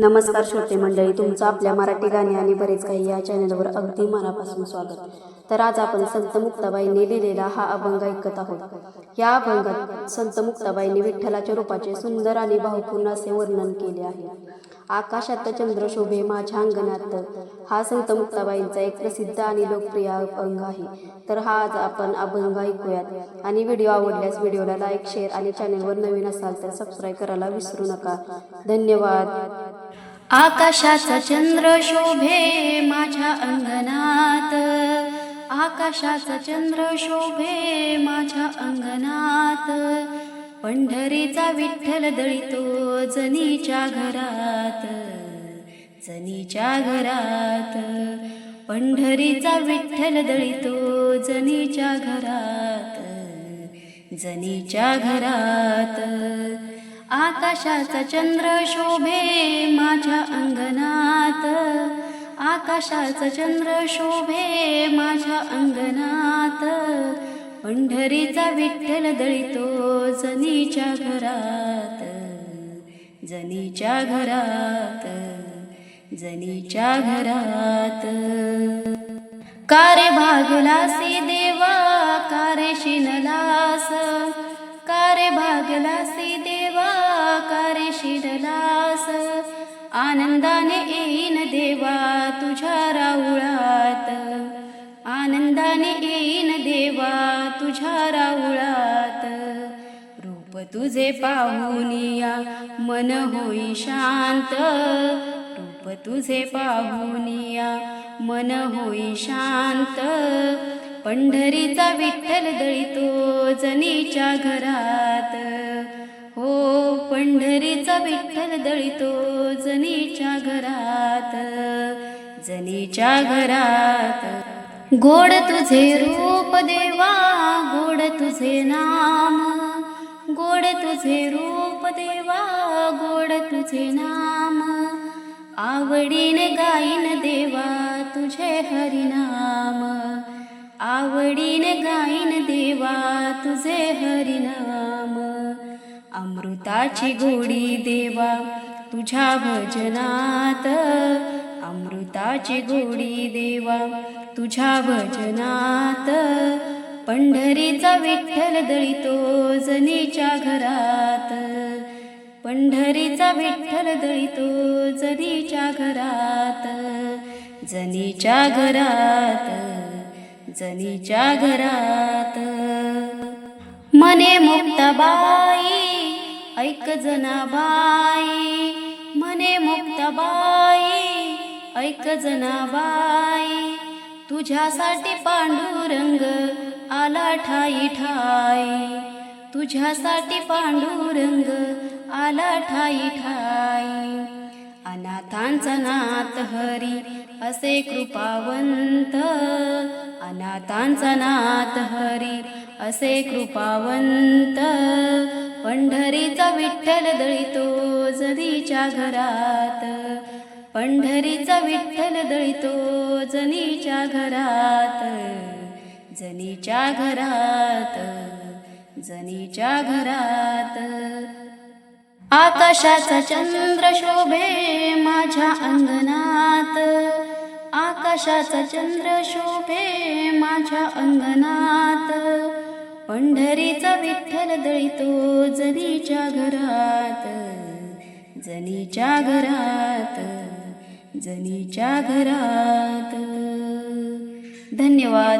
नमस्कार श्रोते मंडळी, तुमचं आपल्या मराठी गाणी आणि बरेच काही या चॅनलवर अगदी मनापासून स्वागत. तर आज आपण संत मुक्ताबाईंनी लिहिलेला हा अभंग ऐकत आहोत. या अभंगात संत मुक्ताबाईंनी विठ्ठलाच्या रूपाचे सुंदर आणि भावपूर्ण असे वर्णन केले आहे. आकाशात चंद्र शोभे माझ्या अंगणात हा संत मुक्ताबाईंचा एक प्रसिद्ध आणि लोकप्रिय अभंग आहे. तर हा आज आपण अभंग ऐकूयात. आणि व्हिडिओ आवडल्यास व्हिडिओला लाईक, शेअर आणि चॅनलवर नवीन असाल तर सबस्क्राईब करायला विसरू नका. धन्यवाद. आकाशाचा चंद्र शोभे माझ्या अंगणात, आकाशाचा चंद्र शोभे माझ्या अंगणात. पंढरीचा विठ्ठल दळीतो जनीच्या घरात, जनीच्या घरात. पंढरीचा विठ्ठल दळीतो जनीच्या घरात, जनीच्या घरात. आकाशाचा चंद्र शोभे माझ्या अंगणात, आकाशाचा चंद्र शोभे माझ्या अंगणात. पंढरीचा विठ्ठल दळीतो जनीच्या घरात, जनीच्या घरात, जनीच्या घरात. कारे भागलासी देवा कारे शिनलास, कारे भागलासी देवा कारे शिरलास. आनंदाने येईन देवा तुझ्या राऊळात, आनंदाने येईन देवा तुझ्या राऊळात. रूप तुझे पाहुनिया मन होई शांत, रूप तुझे पाहुनिया मन होई शांत. पंढरीचा विठ्ठल दळीतो जनीच्या घरात, हो पंढरीचा विठ्ठल दळीतो जनीच्या घरात, जनीच्या घरात. गोड तुझे रूप देवा गोड तुझे नाम, गोड तुझे रूप देवा गोड तुझे नाम. आवडीने गाईन देवा तुझे हरिनाम, आवडीने गाईन देवा तुझे हरिनाम. अमृताची गोडी देवा तुझ्या भजनात, अमृताची गोडी देवा तुझ्या भजनात. पंढरीचा विठ्ठल दळीतो जनीच्या घरात, पंढरीचा विठ्ठल दळीतो जनीच्या घरात, जनीच्या घरात, जनीच्या घरात. मने मुक्ताबाई ऐक जनाबाई, मने मुक्ताबाई ऐक जनाबाई. तुझ्यासाठी पांडुरंग आला ठाई ठाई, तुझ्यासाठी पांडुरंग आला ठाई ठाई. अनाथांचा नाथ हरी असे कृपावंत, अनाथांचा नाथ हरी असे कृपावंत. पंढरीचा विठ्ठल दळीतो जनीच्या घरात, पंढरीचा विठ्ठल दळीतो जनीच्या घरात, जनीच्या घरात, जनीच्या घरात. आकाशाचा चंद्र शोभे माझ्या अंगणात, आकाशाचा चंद्र शोभे माझ्या अंगणात. पंढरीचा विठ्ठल दळीतो जनीच्या घरात, जनीच्या घरात, जनीच्या घरात. धन्यवाद.